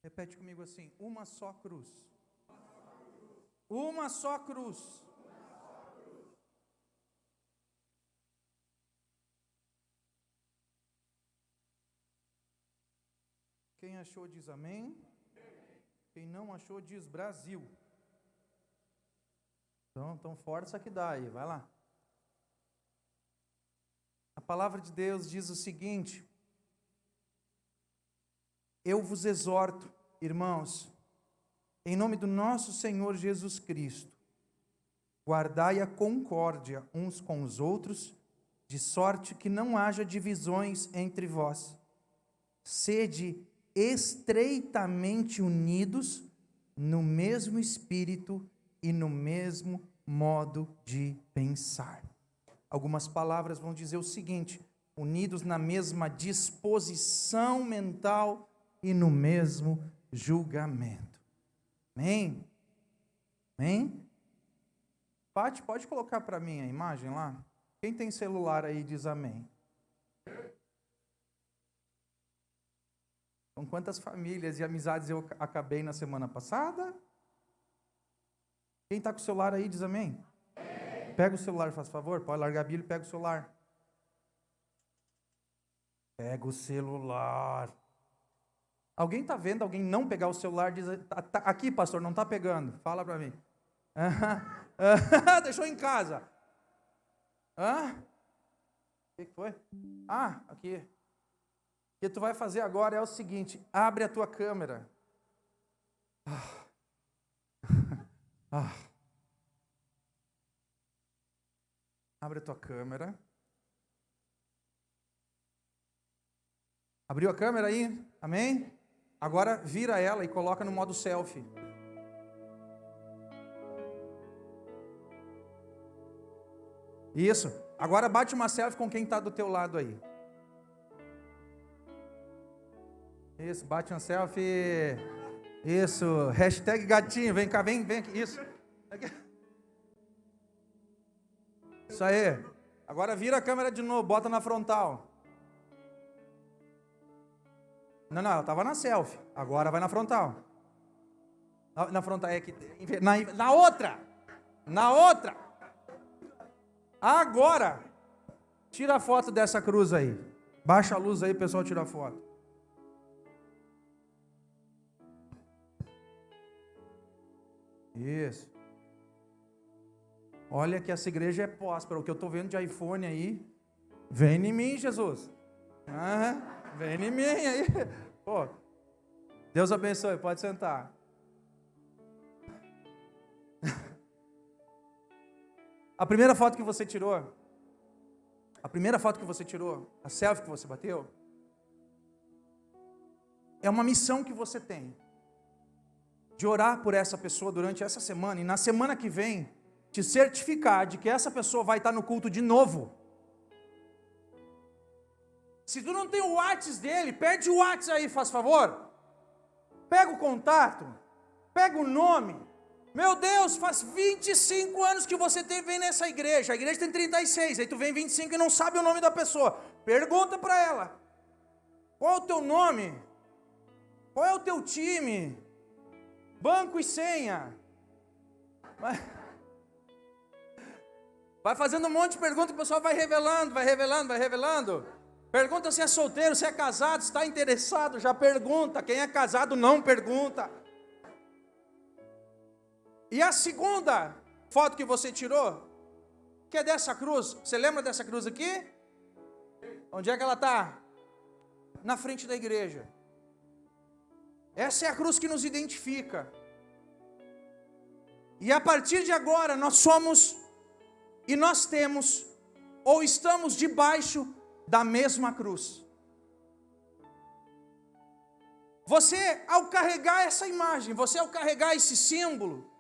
Repete comigo assim: uma só cruz. Uma só cruz. Quem achou diz amém. Quem não achou diz Brasil. Então força que dá aí, vai lá. A palavra de Deus diz o seguinte: eu vos exorto, irmãos, em nome do nosso Senhor Jesus Cristo, guardai a concórdia uns com os outros, de sorte que não haja divisões entre vós. Sede estreitamente unidos no mesmo espírito e no mesmo modo de pensar. Algumas palavras vão dizer o seguinte: unidos na mesma disposição mental e no mesmo julgamento. Amém? Amém? Pati, pode colocar para mim a imagem lá? Quem tem celular aí diz amém. Com quantas famílias e amizades eu acabei na semana passada? Quem está com o celular aí diz amém. Pega o celular, faz favor. Pode largar a Bíblia e pega o celular. Pega o celular. Alguém está vendo alguém não pegar o celular? Diz, tá, aqui, pastor, não está pegando. Fala para mim. Deixou em casa. O que foi? Aqui. O que tu vai fazer agora é o seguinte: abre a tua câmera. Abre a tua câmera. Abriu a câmera aí? Amém? Agora vira ela e coloca no modo selfie. Isso. Agora bate uma selfie com quem está do teu lado aí. Isso, bate uma selfie. Isso, hashtag gatinho, vem cá, vem aqui, isso. Isso aí. Agora vira a câmera de novo, bota na frontal. Não, ela estava na selfie, agora vai na frontal. Na frontal é aqui, na outra. Agora, tira a foto dessa cruz aí. Baixa a luz aí, pessoal, tira a foto. Isso. Olha que essa igreja é próspera. O que eu estou vendo de iPhone aí. Vem em mim, Jesus. Vem em mim aí. Pô, Deus abençoe, pode sentar. A primeira foto que você tirou, a selfie que você bateu, é uma missão que você tem, de orar por essa pessoa durante essa semana, e na semana que vem, te certificar de que essa pessoa vai estar no culto de novo. Se tu não tem o WhatsApp dele, pede o WhatsApp aí, faz favor. Pega o contato, pega o nome. Meu Deus, faz 25 anos que você vem nessa igreja. A igreja tem 36, aí tu vem 25 e não sabe o nome da pessoa. Pergunta para ela: qual é o teu nome? Qual é o teu time? Banco e senha. Vai fazendo um monte de perguntas, o pessoal vai revelando. Pergunta se é solteiro, se é casado, se está interessado, já pergunta. Quem é casado não pergunta. E a segunda foto que você tirou, que é dessa cruz, você lembra dessa cruz aqui? Onde é que ela está? Na frente da igreja. Essa é a cruz que nos identifica. E a partir de agora nós somos e nós temos ou estamos debaixo da mesma cruz. Você, ao carregar essa imagem, você ao carregar esse símbolo,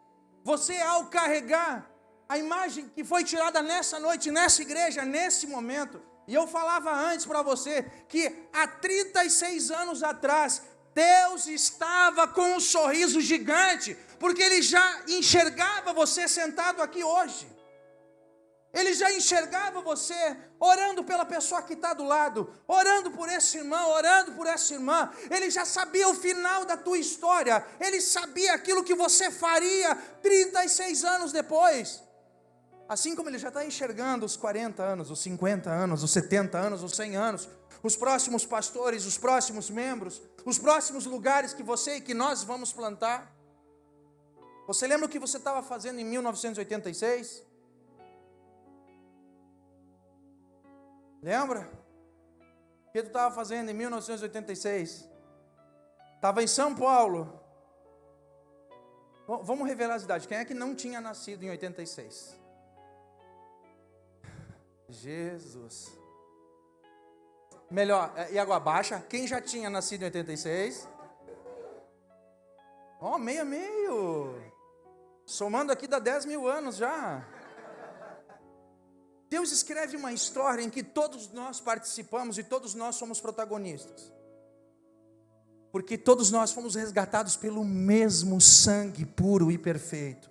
você ao carregar a imagem que foi tirada nessa noite, nessa igreja, nesse momento, e eu falava antes para você que há 36 anos atrás, Deus estava com um sorriso gigante, porque Ele já enxergava você sentado aqui hoje. Ele já enxergava você orando pela pessoa que está do lado, orando por esse irmão, orando por essa irmã. Ele já sabia o final da tua história. Ele sabia aquilo que você faria 36 anos depois. Assim como ele já está enxergando os 40 anos, os 50 anos, os 70 anos, os 100 anos, os próximos pastores, os próximos membros, os próximos lugares que você e que nós vamos plantar. Você lembra o que você estava fazendo em 1986? Lembra? O que tu estava fazendo em 1986? Estava em São Paulo. Vamos revelar as idades. Quem é que não tinha nascido em 86? Jesus. Melhor, e água baixa? Quem já tinha nascido em 86? Meio a meio. Somando aqui dá 10 mil anos já. Deus escreve uma história em que todos nós participamos e todos nós somos protagonistas. Porque todos nós fomos resgatados pelo mesmo sangue puro e perfeito.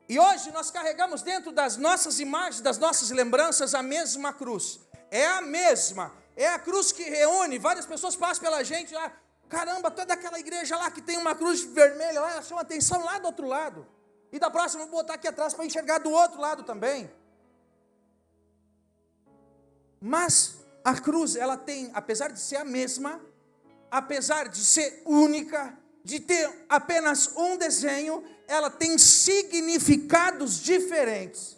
E hoje nós carregamos dentro das nossas imagens, das nossas lembranças, a mesma cruz. É a mesma. É a cruz que reúne. Várias pessoas passam pela gente lá. Caramba, toda aquela igreja lá que tem uma cruz vermelha lá, chama atenção lá do outro lado. E da próxima eu vou botar aqui atrás para enxergar do outro lado também. Mas a cruz, ela tem, apesar de ser a mesma, apesar de ser única, de ter apenas um desenho, ela tem significados diferentes.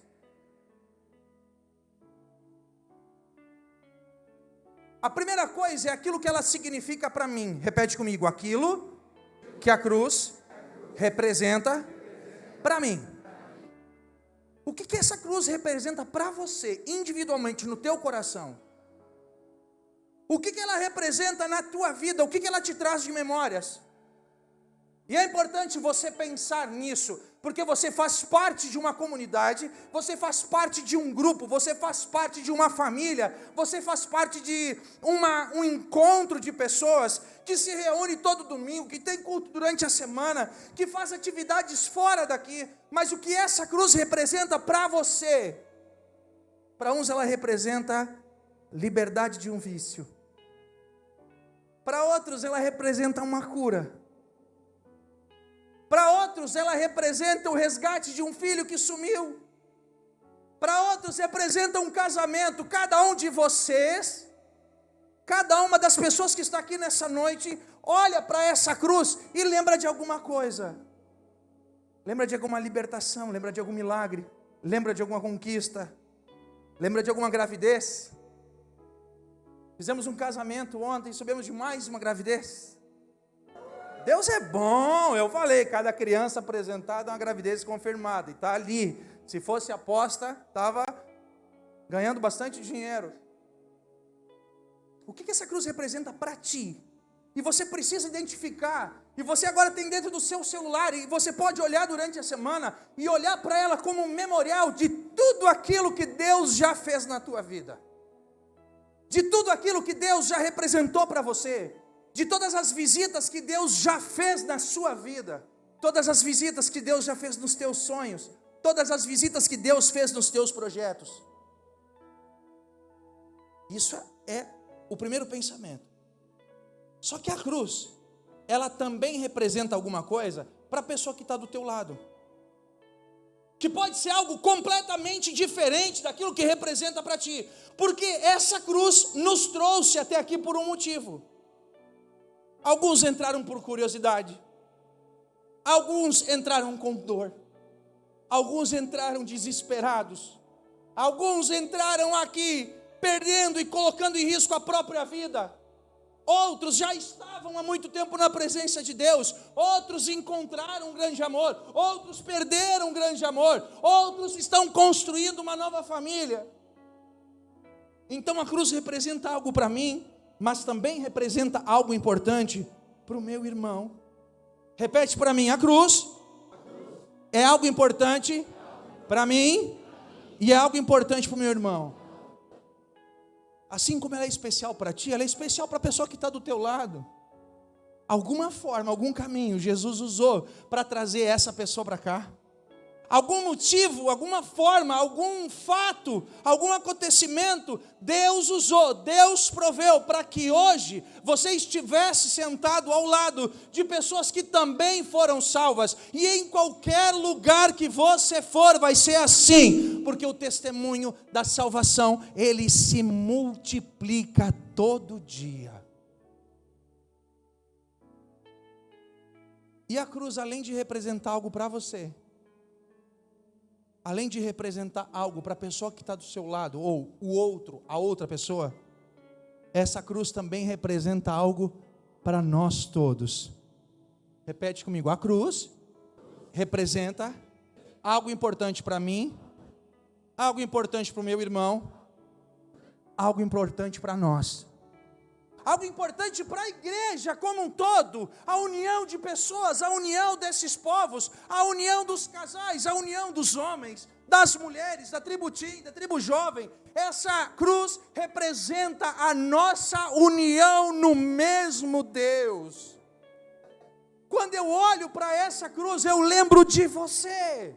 A primeira coisa é aquilo que ela significa para mim. Repete comigo, aquilo que a cruz representa para mim. O que essa cruz representa para você, individualmente, no teu coração? O que ela representa na tua vida? O que ela te traz de memórias? E é importante você pensar nisso, porque você faz parte de uma comunidade, você faz parte de um grupo, você faz parte de uma família, você faz parte de um encontro de pessoas que se reúne todo domingo, que tem culto durante a semana, que faz atividades fora daqui. Mas o que essa cruz representa para você? Para uns ela representa liberdade de um vício. Para outros ela representa uma cura. Para outros ela representa o resgate de um filho que sumiu. Para outros representa um casamento. Cada um de vocês, cada uma das pessoas que está aqui nessa noite, olha para essa cruz e lembra de alguma coisa. Lembra de alguma libertação, lembra de algum milagre, lembra de alguma conquista, lembra de alguma gravidez. Fizemos um casamento ontem, soubemos de mais uma gravidez. Deus é bom, eu falei, cada criança apresentada é uma gravidez confirmada, e está ali. Se fosse aposta, estava ganhando bastante dinheiro. O que essa cruz representa para ti? E você precisa identificar, e você agora tem dentro do seu celular, e você pode olhar durante a semana, e olhar para ela como um memorial de tudo aquilo que Deus já fez na tua vida. De tudo aquilo que Deus já representou para você. De todas as visitas que Deus já fez na sua vida, todas as visitas que Deus já fez nos teus sonhos, todas as visitas que Deus fez nos teus projetos. Isso é o primeiro pensamento. Só que a cruz, ela também representa alguma coisa para a pessoa que está do teu lado, que pode ser algo completamente diferente daquilo que representa para ti, porque essa cruz nos trouxe até aqui por um motivo. Alguns entraram por curiosidade, alguns entraram com dor, alguns entraram desesperados, alguns entraram aqui perdendo e colocando em risco a própria vida, outros já estavam há muito tempo na presença de Deus, outros encontraram um grande amor, outros perderam um grande amor, outros estão construindo uma nova família. Então a cruz representa algo para mim, mas também representa algo importante para o meu irmão. Repete para mim, a cruz é algo importante para mim e é algo importante para o meu irmão. Assim como ela é especial para ti, ela é especial para a pessoa que está do teu lado. Alguma forma, algum caminho Jesus usou para trazer essa pessoa para cá. algum motivo, alguma forma, algum fato, algum acontecimento, Deus usou, Deus proveu para que hoje você estivesse sentado ao lado de pessoas que também foram salvas. E em qualquer lugar que você for, vai ser assim, porque o testemunho da salvação, ele se multiplica todo dia. E a cruz, além de representar algo para você, além de representar algo para a pessoa que está do seu lado, ou o outro, a outra pessoa, essa cruz também representa algo para nós todos. Repete comigo, a cruz representa algo importante para mim, algo importante para o meu irmão, algo importante para nós. Algo importante para a igreja como um todo, a união de pessoas, a união desses povos, a união dos casais, a união dos homens, das mulheres, da tribo teen, da tribo jovem. Essa cruz representa a nossa união no mesmo Deus. Quando eu olho para essa cruz, eu lembro de você.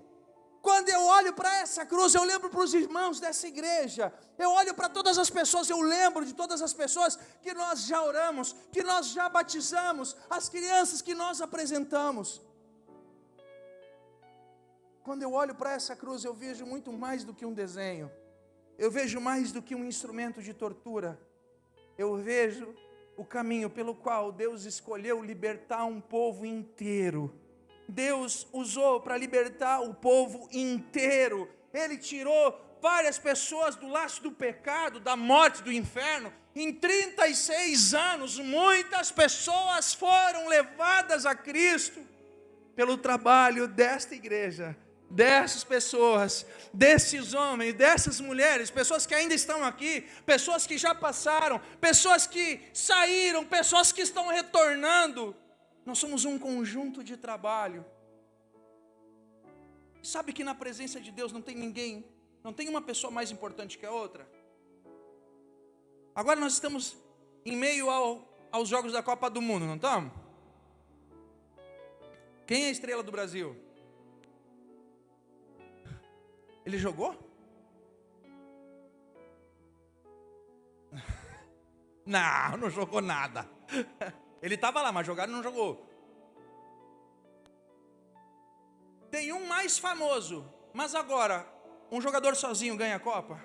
Quando eu olho para essa cruz, eu lembro para os irmãos dessa igreja. Eu olho para todas as pessoas, eu lembro de todas as pessoas que nós já oramos, que nós já batizamos, as crianças que nós apresentamos. Quando eu olho para essa cruz, eu vejo muito mais do que um desenho. Eu vejo mais do que um instrumento de tortura. Eu vejo o caminho pelo qual Deus escolheu libertar um povo inteiro. Deus usou para libertar o povo inteiro. Ele tirou várias pessoas do laço do pecado, da morte, do inferno. Em 36 anos, muitas pessoas foram levadas a Cristo pelo trabalho desta igreja, dessas pessoas, desses homens, dessas mulheres, pessoas que ainda estão aqui, pessoas que já passaram, pessoas que saíram, pessoas que estão retornando. Nós somos um conjunto de trabalho. Sabe que na presença de Deus não tem ninguém, não tem uma pessoa mais importante que a outra? Agora nós estamos em meio aos Jogos da Copa do Mundo, não estamos? Quem é a estrela do Brasil? Ele jogou? Não jogou nada. Ele estava lá, mas jogar não jogou. Tem um mais famoso, mas agora, um jogador sozinho ganha a Copa?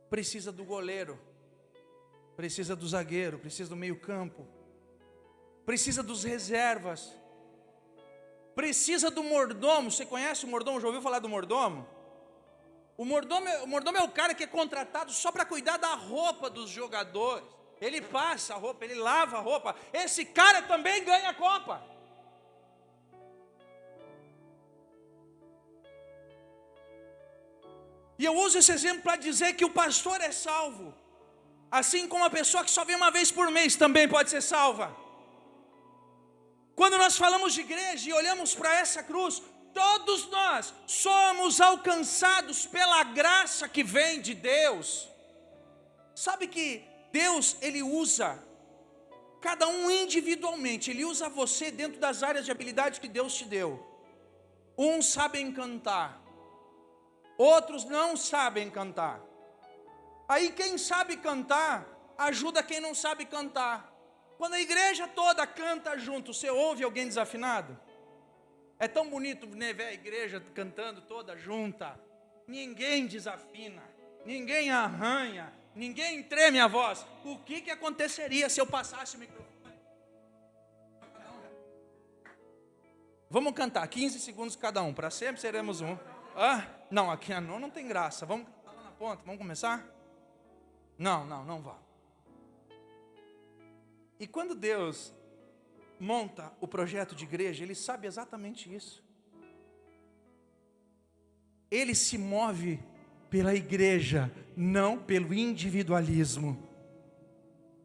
Precisa do goleiro, precisa do zagueiro, precisa do meio campo, precisa dos reservas, precisa do mordomo. Você conhece o mordomo? Já ouviu falar do mordomo? O mordomo é o cara que é contratado só para cuidar da roupa dos jogadores. Ele passa a roupa, ele lava a roupa. Esse cara também ganha a Copa. E eu uso esse exemplo para dizer que o pastor é salvo, assim como a pessoa que só vem uma vez por mês também pode ser salva. Quando nós falamos de igreja e olhamos para essa cruz, todos nós somos alcançados pela graça que vem de Deus. Sabe que Deus, Ele usa cada um individualmente. Ele usa você dentro das áreas de habilidade que Deus te deu. Uns sabem cantar, outros não sabem cantar. Aí quem sabe cantar, ajuda quem não sabe cantar. Quando a igreja toda canta junto, você ouve alguém desafinado? É tão bonito, né, ver a igreja cantando toda junta. Ninguém desafina, ninguém arranha, ninguém treme a voz. O que aconteceria se eu passasse o microfone? Vamos cantar 15 segundos cada um, para sempre seremos um. Não, aqui não tem graça. Vamos cantar lá na ponta, vamos começar? Não vá. E quando Deus monta o projeto de igreja, Ele sabe exatamente isso. Ele se move pela igreja, não pelo individualismo.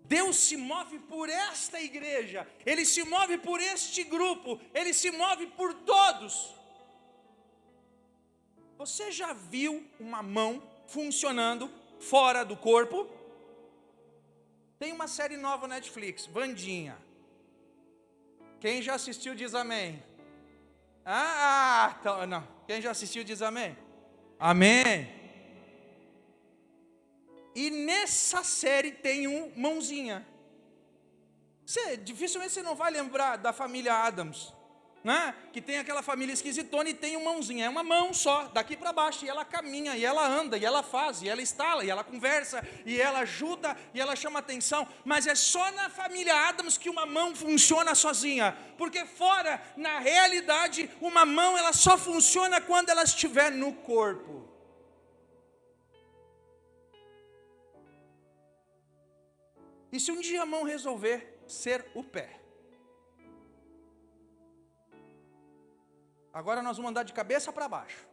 Deus se move por esta igreja, Ele se move por este grupo, Ele se move por todos. Você já viu uma mão funcionando fora do corpo? Tem uma série nova na Netflix, Wandinha. Quem já assistiu diz amém. Então, não. Quem já assistiu diz amém. Amém. E nessa série tem um mãozinha. Dificilmente você não vai lembrar da família Addams, né? Que tem aquela família esquisitona e tem uma mãozinha. É uma mão só, daqui para baixo. E ela caminha, e ela anda, e ela faz, e ela instala, e ela conversa, e ela ajuda, e ela chama atenção. Mas é só na família Addams que uma mão funciona sozinha. Porque fora, na realidade, uma mão ela só funciona quando ela estiver no corpo. E se um dia a mão resolver ser o pé? Agora nós vamos andar de cabeça para baixo.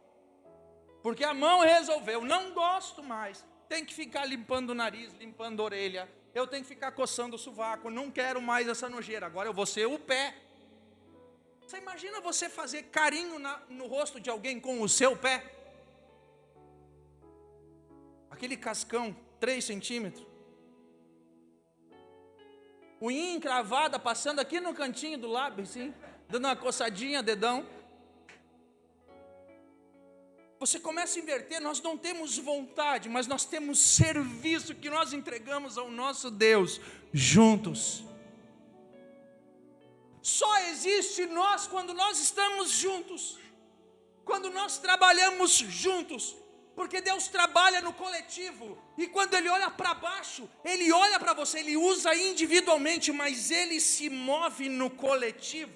Porque a mão resolveu, não gosto mais. Tem que ficar limpando o nariz, limpando a orelha. Eu tenho que ficar coçando o sovaco. Não quero mais essa nojeira. Agora eu vou ser o pé. Você imagina você fazer carinho no rosto de alguém com o seu pé? Aquele cascão, 3 centímetros. Unha encravada, passando aqui no cantinho do lábio, assim, dando uma coçadinha, dedão. Você começa a inverter, nós não temos vontade, mas nós temos serviço que nós entregamos ao nosso Deus, juntos. Só existe nós quando nós estamos juntos, quando nós trabalhamos juntos. Porque Deus trabalha no coletivo, e quando Ele olha para baixo, Ele olha para você, Ele usa individualmente, mas Ele se move no coletivo,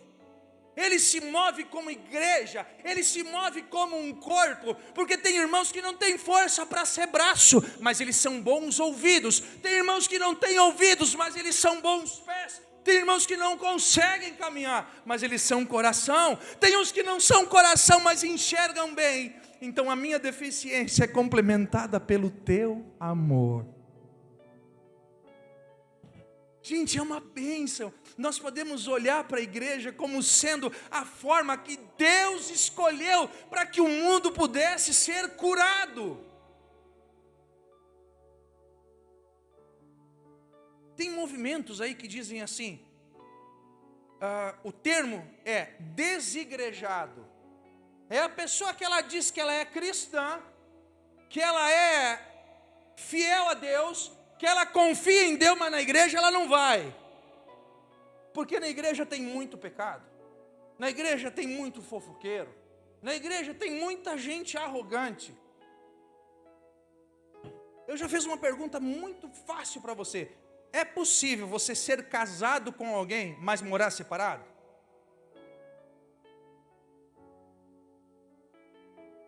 Ele se move como igreja, Ele se move como um corpo, porque tem irmãos que não têm força para ser braço, mas eles são bons ouvidos, tem irmãos que não têm ouvidos, mas eles são bons pés, tem irmãos que não conseguem caminhar, mas eles são coração, tem uns que não são coração, mas enxergam bem. Então a minha deficiência é complementada pelo teu amor. Gente, é uma bênção. Nós podemos olhar para a igreja como sendo a forma que Deus escolheu para que o mundo pudesse ser curado. Tem movimentos aí que dizem assim, o termo é desigrejado. É a pessoa que ela diz que ela é cristã, que ela é fiel a Deus, que ela confia em Deus, mas na igreja ela não vai. Porque na igreja tem muito pecado, na igreja tem muito fofoqueiro, na igreja tem muita gente arrogante. Eu já fiz uma pergunta muito fácil para você. É possível você ser casado com alguém, mas morar separado?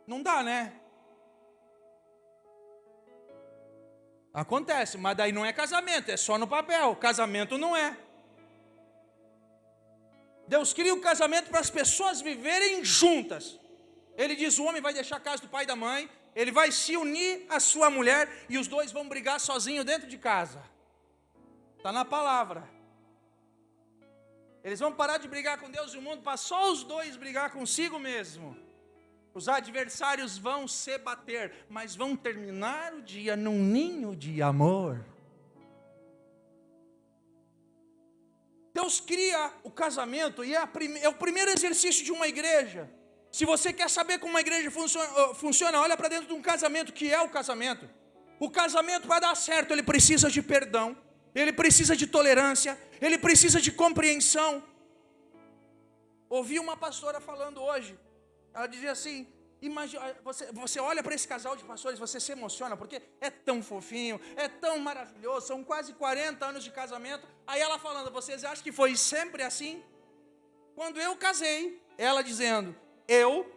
Não dá, né? Acontece, mas daí não é casamento, é só no papel. Casamento não é. Deus cria o casamento para as pessoas viverem juntas. Ele diz, o homem vai deixar a casa do pai e da mãe, ele vai se unir à sua mulher, e os dois vão brigar sozinhos dentro de casa. Está na palavra. Eles vão parar de brigar com Deus e o mundo, para só os dois brigar consigo mesmo. Os adversários vão se bater, mas vão terminar o dia num ninho de amor. Deus cria o casamento e é o primeiro exercício de uma igreja. Se você quer saber como uma igreja funciona, olha para dentro de um casamento, que é o casamento. O casamento, para dar certo, ele precisa de perdão, ele precisa de tolerância, ele precisa de compreensão. Ouvi uma pastora falando hoje. Ela dizia assim, imagina, você olha para esse casal de pastores, você se emociona, porque é tão fofinho, é tão maravilhoso, são quase 40 anos de casamento. Aí ela falando, vocês acham que foi sempre assim? Quando eu casei, ela dizendo, eu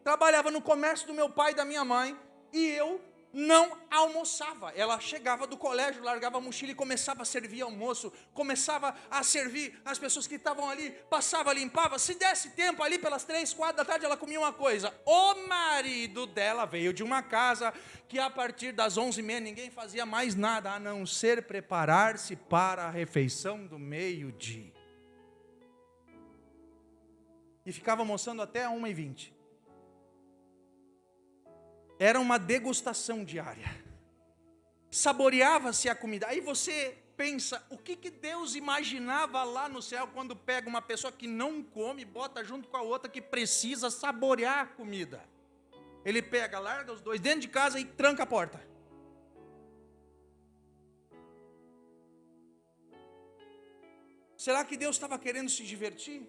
trabalhava no comércio do meu pai e da minha mãe, e eu não almoçava. Ela chegava do colégio, largava a mochila e começava a servir almoço, começava a servir as pessoas que estavam ali, passava, limpava. Se desse tempo ali pelas 3, 4 da tarde, ela comia uma coisa. O marido dela veio de uma casa que a partir das 11h30 ninguém fazia mais nada a não ser preparar-se para a refeição do meio-dia. E ficava almoçando até 1h20. Era uma degustação diária. Saboreava-se a comida. Aí você pensa, o que Deus imaginava lá no céu quando pega uma pessoa que não come e bota junto com a outra que precisa saborear a comida? Ele pega, larga os dois dentro de casa e tranca a porta. Será que Deus estava querendo se divertir?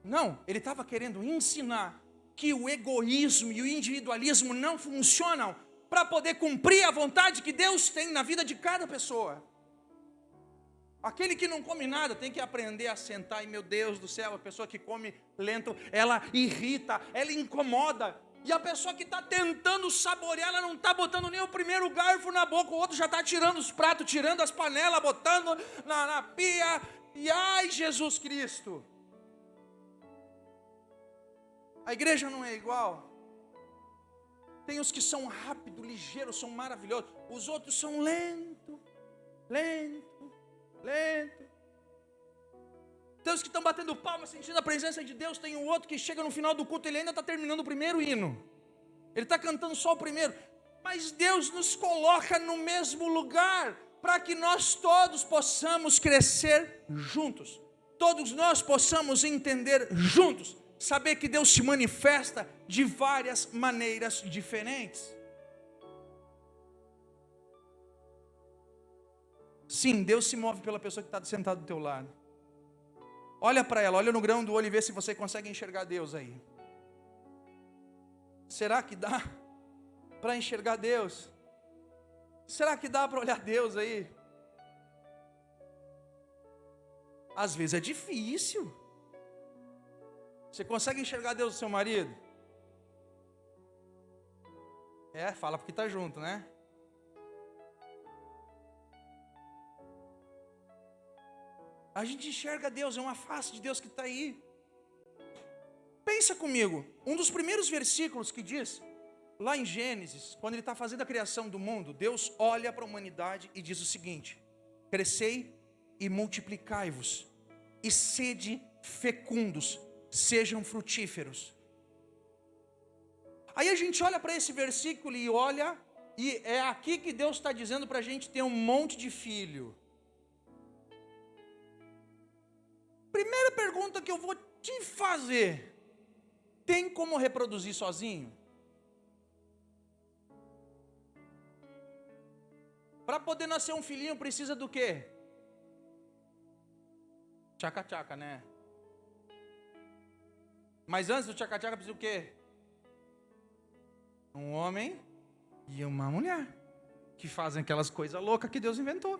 Não, Ele estava querendo ensinar que o egoísmo e o individualismo não funcionam para poder cumprir a vontade que Deus tem na vida de cada pessoa. Aquele que não come nada tem que aprender a sentar, e meu Deus do céu, a pessoa que come lento, ela irrita, ela incomoda. E a pessoa que está tentando saborear, ela não está botando nem o primeiro garfo na boca, o outro já está tirando os pratos, tirando as panelas, botando na pia. E ai, Jesus Cristo! A igreja não é igual. Tem os que são rápidos, ligeiros, são maravilhosos. Os outros são lento. Tem os que estão batendo palmas, sentindo a presença de Deus. Tem o outro que chega no final do culto, ele ainda está terminando o primeiro hino. Ele está cantando só o primeiro. Mas Deus nos coloca no mesmo lugar, para que nós todos possamos crescer juntos. Todos nós possamos entender juntos. Saber que Deus se manifesta de várias maneiras diferentes. Sim, Deus se move pela pessoa que está sentada do teu lado. Olha para ela, olha no grão do olho e vê se você consegue enxergar Deus aí. Será que dá para enxergar Deus? Será que dá para olhar Deus aí? Às vezes é difícil. Você consegue enxergar Deus do seu marido? Fala porque está junto, né? A gente enxerga Deus, é uma face de Deus que está aí. Pensa comigo, um dos primeiros versículos que diz, lá em Gênesis, quando ele está fazendo a criação do mundo, Deus olha para a humanidade e diz o seguinte: crescei e multiplicai-vos, e sede fecundos, sejam frutíferos. Aí a gente olha para esse versículo e olha, e é aqui que Deus está dizendo para a gente ter um monte de filho. Primeira pergunta que eu vou te fazer: tem como reproduzir sozinho? Para poder nascer um filhinho precisa do quê? Tchaca-tchaca, né? Mas antes do tchaca-tchaca precisa do quê? Um homem e uma mulher, que fazem aquelas coisas loucas que Deus inventou.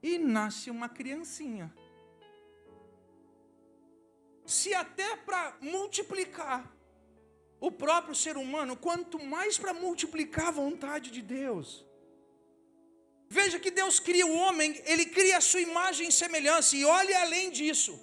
E nasce uma criancinha. Se até para multiplicar o próprio ser humano, quanto mais para multiplicar a vontade de Deus. Veja que Deus cria o homem, Ele cria a sua imagem e semelhança, e olhe além disso.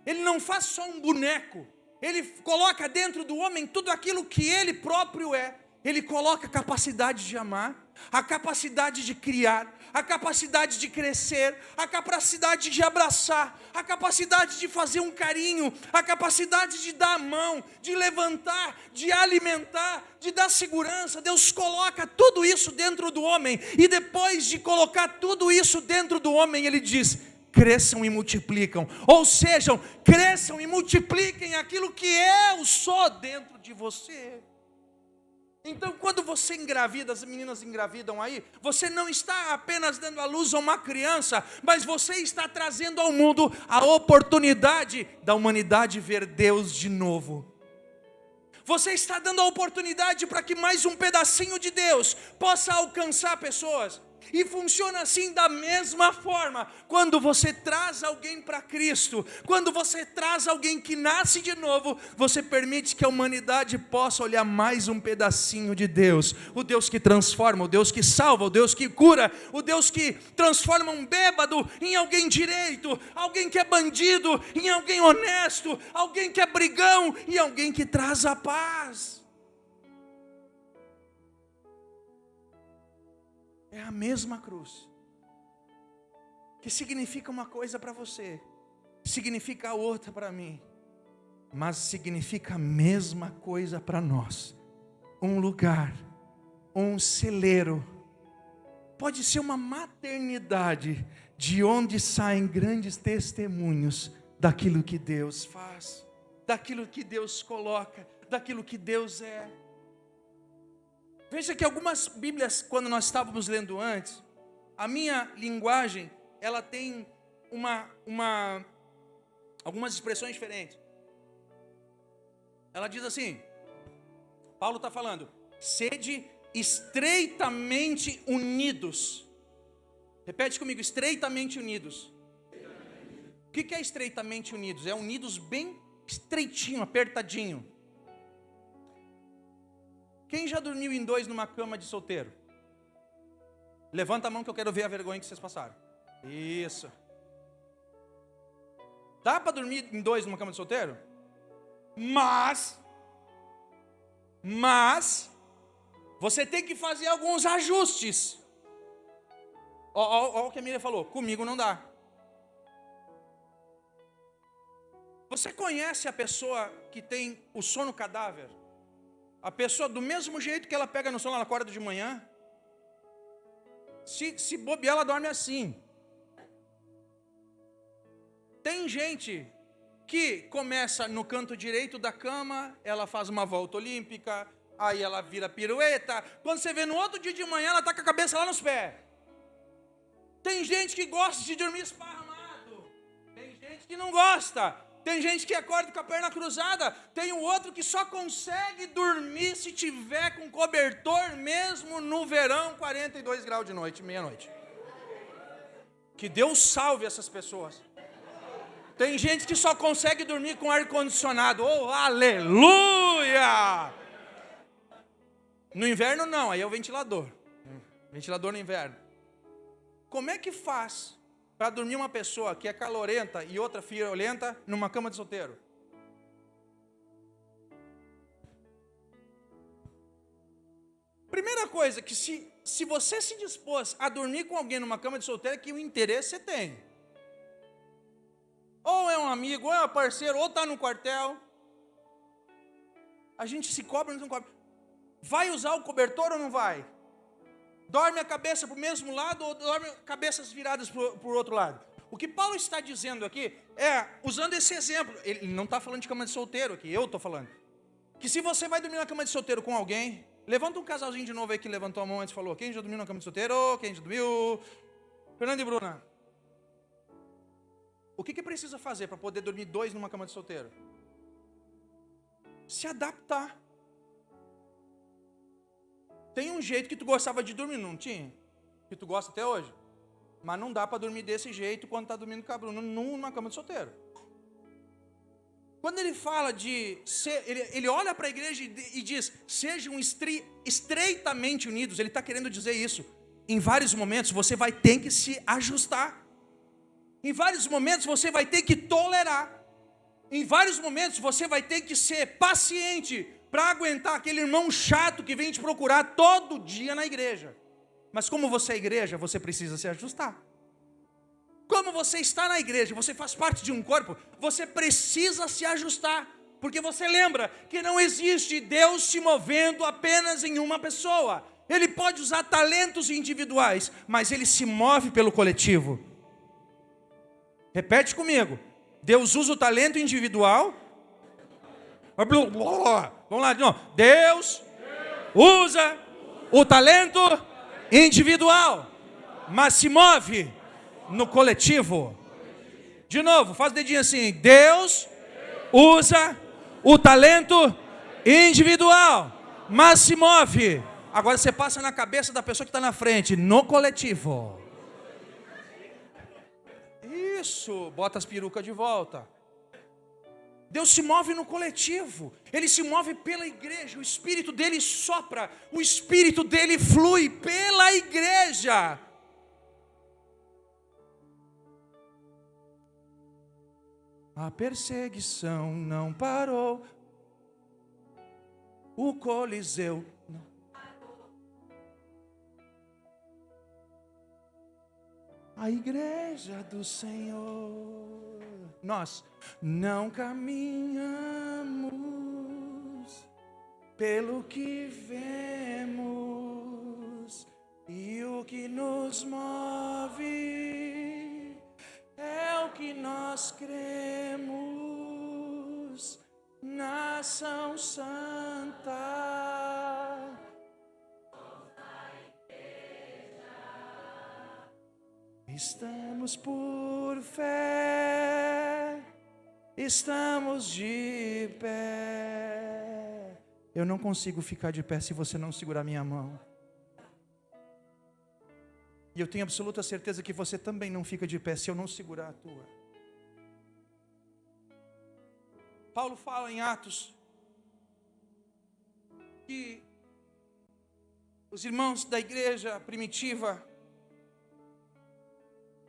Ele não faz só um boneco, Ele coloca dentro do homem tudo aquilo que Ele próprio é. Ele coloca a capacidade de amar, a capacidade de criar, a capacidade de crescer, a capacidade de abraçar, a capacidade de fazer um carinho, a capacidade de dar a mão, de levantar, de alimentar, de dar segurança. Deus coloca tudo isso dentro do homem, e depois de colocar tudo isso dentro do homem, Ele diz: cresçam e multiplicam, ou sejam, cresçam e multipliquem aquilo que eu sou dentro de você. Então, quando você engravida, as meninas engravidam aí, você não está apenas dando à luz a uma criança, mas você está trazendo ao mundo a oportunidade da humanidade ver Deus de novo. Você está dando a oportunidade para que mais um pedacinho de Deus possa alcançar pessoas. E funciona assim da mesma forma, quando você traz alguém para Cristo, quando você traz alguém que nasce de novo, você permite que a humanidade possa olhar mais um pedacinho de Deus. O Deus que transforma, o Deus que salva, o Deus que cura, o Deus que transforma um bêbado em alguém direito, alguém que é bandido em alguém honesto, alguém que é brigão em alguém que traz a paz. É a mesma cruz, que significa uma coisa para você, significa outra para mim, mas significa a mesma coisa para nós. Um lugar, um celeiro, pode ser uma maternidade de onde saem grandes testemunhos daquilo que Deus faz, daquilo que Deus coloca, daquilo que Deus é. Veja que algumas Bíblias, quando nós estávamos lendo antes, a minha linguagem, ela tem algumas expressões diferentes. Ela diz assim, Paulo está falando, sede estreitamente unidos. Repete comigo, estreitamente unidos. O que é estreitamente unidos? É unidos bem estreitinho, apertadinho. Quem já dormiu em dois numa cama de solteiro? Levanta a mão que eu quero ver a vergonha que vocês passaram. Isso. Dá para dormir em dois numa cama de solteiro? Mas você tem que fazer alguns ajustes. Olha o que a Miriam falou, comigo não dá. Você conhece a pessoa que tem o sono cadáver? A pessoa, do mesmo jeito que ela pega no sono, ela acorda de manhã. Se bobear, ela dorme assim. Tem gente que começa no canto direito da cama, ela faz uma volta olímpica, aí ela vira pirueta. Quando você vê no outro dia de manhã, ela está com a cabeça lá nos pés. Tem gente que gosta de dormir esparramado. Tem gente que não gosta. Tem gente que acorda com a perna cruzada. Tem um outro que só consegue dormir se tiver com cobertor mesmo no verão, 42 graus de noite, meia-noite. Que Deus salve essas pessoas. Tem gente que só consegue dormir com ar-condicionado. Oh, aleluia! No inverno não, aí é o ventilador. Ventilador no inverno. Como é que faz para dormir uma pessoa que é calorenta e outra friolenta numa cama de solteiro? Primeira coisa, que se você se dispôs a dormir com alguém numa cama de solteiro, é que o interesse você tem. Ou é um amigo, ou é um parceiro, ou está no quartel. A gente se cobra, não cobra. Vai usar o cobertor ou não vai? Dorme a cabeça para o mesmo lado ou dorme cabeças viradas para o outro lado? O que Paulo está dizendo aqui é, usando esse exemplo, ele não está falando de cama de solteiro aqui, eu estou falando. Que se você vai dormir na cama de solteiro com alguém, levanta um casalzinho de novo aí que levantou a mão antes e falou, quem já dormiu na cama de solteiro? Quem já dormiu? Fernando e Bruna. O que precisa fazer para poder dormir dois numa cama de solteiro? Se adaptar. Tem um jeito que tu gostava de dormir, não tinha? Que tu gosta até hoje. Mas não dá para dormir desse jeito quando está dormindo com a Bruna numa cama de solteiro. Quando ele fala de ser, ele olha para a igreja e diz, sejam estreitamente unidos, ele está querendo dizer isso. Em vários momentos você vai ter que se ajustar. Em vários momentos você vai ter que tolerar. Em vários momentos você vai ter que ser paciente para aguentar aquele irmão chato que vem te procurar todo dia na igreja. Mas como você é igreja, você precisa se ajustar. Como você está na igreja, você faz parte de um corpo, você precisa se ajustar. Porque você lembra que não existe Deus se movendo apenas em uma pessoa. Ele pode usar talentos individuais, mas Ele se move pelo coletivo. Repete comigo. Deus usa o talento individual. Vamos lá de novo. Deus usa o talento individual, mas se move no coletivo. De novo, faz o dedinho assim. Deus usa o talento individual, mas se move. Agora você passa na cabeça da pessoa que está na frente, no coletivo. Isso, bota as perucas de volta. Deus se move no coletivo, Ele se move pela igreja, o Espírito dEle sopra, o Espírito dEle flui pela igreja. A perseguição não parou, o Coliseu não parou. A igreja do Senhor. Nós não caminhamos pelo que vemos, e o o que nos move, é o que nós cremos, nação santa. Estamos por fé, estamos de pé. Eu não consigo ficar de pé se você não segurar minha mão. E eu tenho absoluta certeza que você também não fica de pé se eu não segurar a tua. Paulo fala em Atos que os irmãos da igreja primitiva,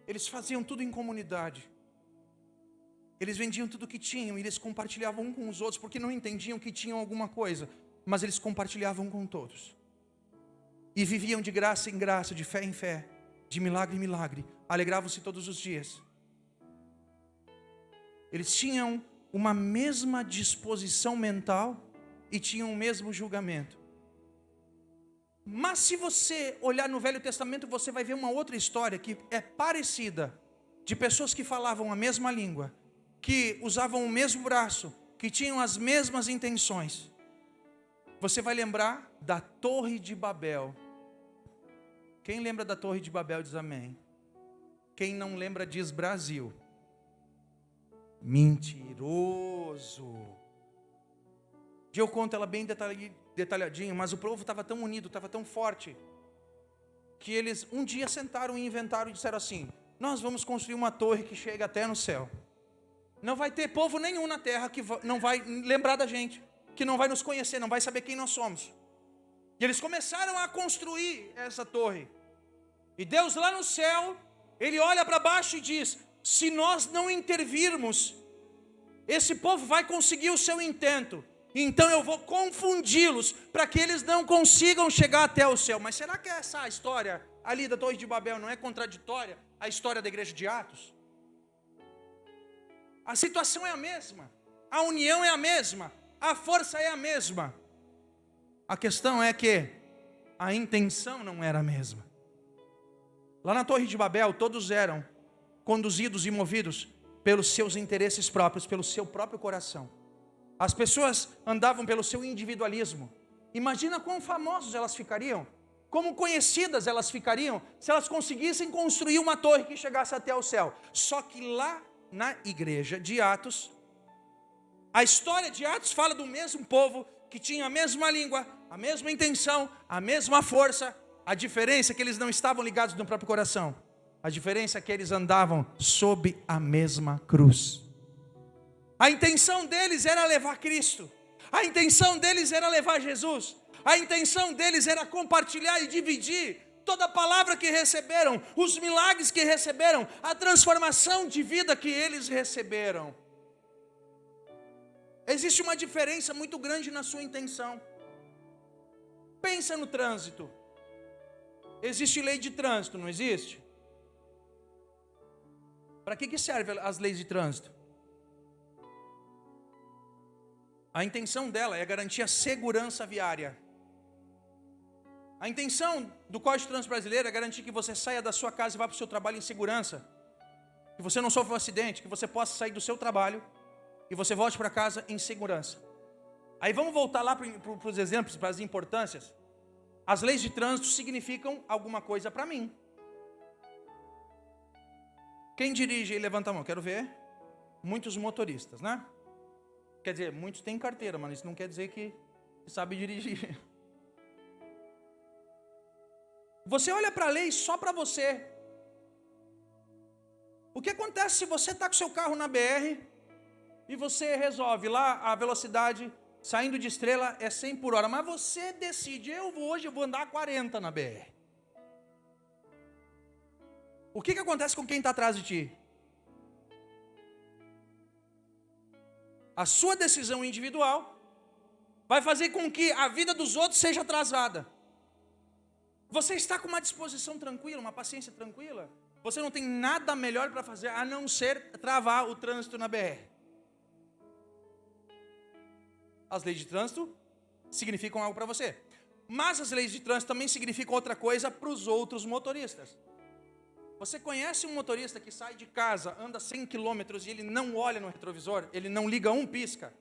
eles faziam tudo em comunidade. Eles vendiam tudo que tinham e eles compartilhavam um com os outros, porque não entendiam que tinham alguma coisa, mas eles compartilhavam com todos. E viviam de graça em graça, de fé em fé, de milagre em milagre, alegravam-se todos os dias. Eles tinham uma mesma disposição mental e tinham o mesmo julgamento. Mas se você olhar no Velho Testamento, você vai ver uma outra história que é parecida, de pessoas que falavam a mesma língua, que usavam o mesmo braço, que tinham as mesmas intenções. Você vai lembrar da Torre de Babel. Quem lembra da Torre de Babel diz amém. Quem não lembra diz Brasil. Mentiroso. Eu conto ela bem detalhadinho, mas o povo estava tão unido, estava tão forte, que eles um dia sentaram e inventaram e disseram assim: nós vamos construir uma torre que chega até no céu. Não vai ter povo nenhum na terra que não vai lembrar da gente, que não vai nos conhecer, não vai saber quem nós somos. E eles começaram a construir essa torre. E Deus lá no céu, Ele olha para baixo e diz: se nós não intervirmos, esse povo vai conseguir o seu intento. Então eu vou confundi-los para que eles não consigam chegar até o céu. Mas será que essa história ali da Torre de Babel não é contraditória à história da igreja de Atos? A situação é a mesma, a união é a mesma, a força é a mesma. A questão é que a intenção não era a mesma. Lá na Torre de Babel, todos eram conduzidos e movidos pelos seus interesses próprios, pelo seu próprio coração. As pessoas andavam pelo seu individualismo. Imagina quão famosos elas ficariam, como conhecidas elas ficariam, se elas conseguissem construir uma torre que chegasse até o céu. Só que lá na igreja de Atos, a história de Atos fala do mesmo povo que tinha a mesma língua, a mesma intenção, a mesma força. A diferença é que eles não estavam ligados no próprio coração. A diferença é que eles andavam sob a mesma cruz. A intenção deles era levar Cristo. A intenção deles era levar Jesus. A intenção deles era compartilhar e dividir toda a palavra que receberam, os milagres que receberam, a transformação de vida que eles receberam. Existe uma diferença muito grande na sua intenção. Pensa no trânsito. Existe lei de trânsito, não existe? Para que servem as leis de trânsito? A intenção dela é garantir a segurança viária. A intenção do Código de Trânsito Brasileiro é garantir que você saia da sua casa e vá para o seu trabalho em segurança. Que você não sofra um acidente, que você possa sair do seu trabalho e você volte para casa em segurança. Aí vamos voltar lá para os exemplos, para as importâncias. As leis de trânsito significam alguma coisa para mim. Quem dirige aí, levanta a mão, quero ver. Muitos motoristas, né? Quer dizer, muitos têm carteira, mas isso não quer dizer que sabe dirigir. Você olha para a lei só para você. O que acontece se você está com seu carro na BR e você resolve lá a velocidade saindo de Estrela é 100 por hora, mas você decide, hoje eu vou andar a 40 na BR. O que acontece com quem está atrás de ti? A sua decisão individual vai fazer com que a vida dos outros seja atrasada. Você está com uma disposição tranquila, uma paciência tranquila? Você não tem nada melhor para fazer a não ser travar o trânsito na BR. As leis de trânsito significam algo para você. Mas as leis de trânsito também significam outra coisa para os outros motoristas. Você conhece um motorista que sai de casa, anda 100 quilômetros e ele não olha no retrovisor? Ele não liga um pisca?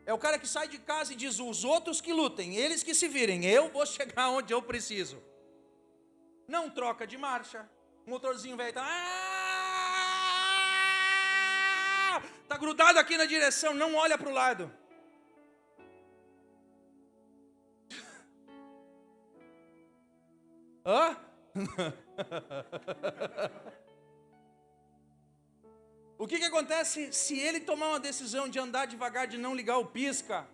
É o cara que sai de casa e diz, os outros que lutem, eles que se virem, eu vou chegar onde eu preciso. Não troca de marcha, o motorzinho velho tá grudado aqui na direção, não olha para o lado. Hã? O que acontece se ele tomar uma decisão de andar devagar, de não ligar o pisca?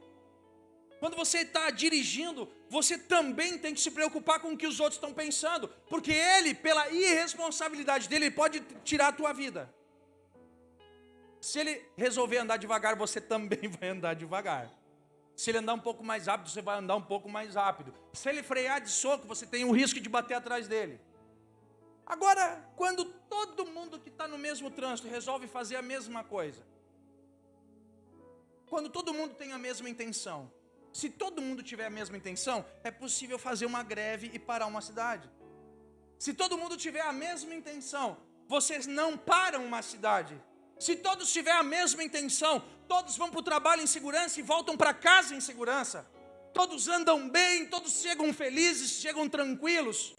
Quando você está dirigindo, você também tem que se preocupar com o que os outros estão pensando, porque ele, pela irresponsabilidade dele, ele pode tirar a tua vida. Se ele resolver andar devagar, você também vai andar devagar. Se ele andar um pouco mais rápido, você vai andar um pouco mais rápido. Se ele frear de soco, você tem o risco de bater atrás dele. Agora, quando todo mundo que está no mesmo trânsito resolve fazer a mesma coisa, quando todo mundo tem a mesma intenção, se todo mundo tiver a mesma intenção, é possível fazer uma greve e parar uma cidade. Se todo mundo tiver a mesma intenção, vocês não param uma cidade. Se todos tiverem a mesma intenção, todos vão para o trabalho em segurança e voltam para casa em segurança. Todos andam bem, todos chegam felizes, chegam tranquilos.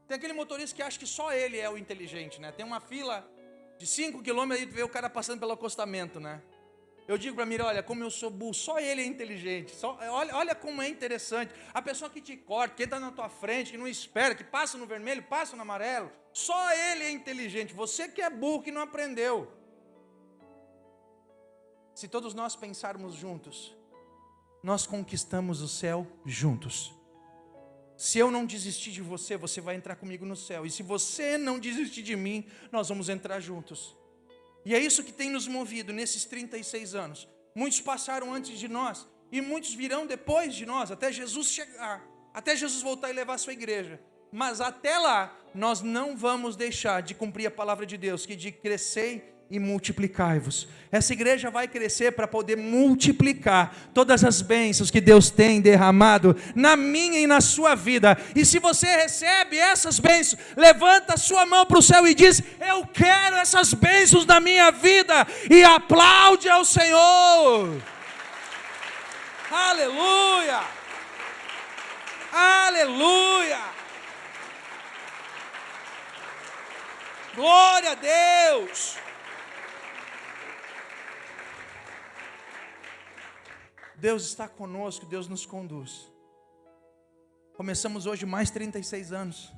Tem aquele motorista que acha que só ele é o inteligente, né? Tem uma fila de 5 quilômetros e vê o cara passando pelo acostamento, né? Eu digo para mim, olha, como eu sou burro, só ele é inteligente. Olha como é interessante. A pessoa que te corta, que está na tua frente, que não espera, que passa no vermelho, passa no amarelo, só ele é inteligente. Você que é burro, que não aprendeu. Se todos nós pensarmos juntos, nós conquistamos o céu juntos. Se eu não desistir de você, você vai entrar comigo no céu. E se você não desistir de mim, nós vamos entrar juntos. E é isso que tem nos movido nesses 36 anos. Muitos passaram antes de nós, e muitos virão depois de nós, até Jesus chegar, até Jesus voltar e levar a sua igreja. Mas até lá, nós não vamos deixar de cumprir a palavra de Deus, que diz, crescei e multiplicai-vos. Essa igreja vai crescer para poder multiplicar todas as bênçãos que Deus tem derramado na minha e na sua vida. E se você recebe essas bênçãos, levanta a sua mão para o céu e diz, eu quero essas bênçãos na minha vida, e aplaude ao Senhor. Aleluia! Aleluia! Glória a Deus! Deus está conosco, Deus nos conduz. Começamos hoje mais 36 anos.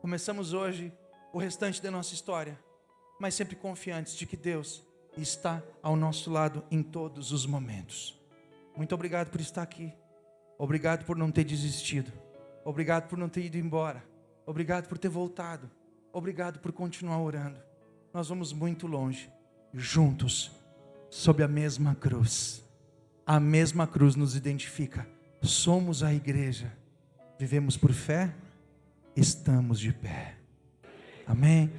Começamos hoje o restante da nossa história, mas sempre confiantes de que Deus está ao nosso lado em todos os momentos. Muito obrigado por estar aqui. Obrigado por não ter desistido. Obrigado por não ter ido embora. Obrigado por ter voltado. Obrigado por continuar orando. Nós vamos muito longe, juntos, sob a mesma cruz. A mesma cruz nos identifica. Somos a igreja. Vivemos por fé, estamos de pé. Amém?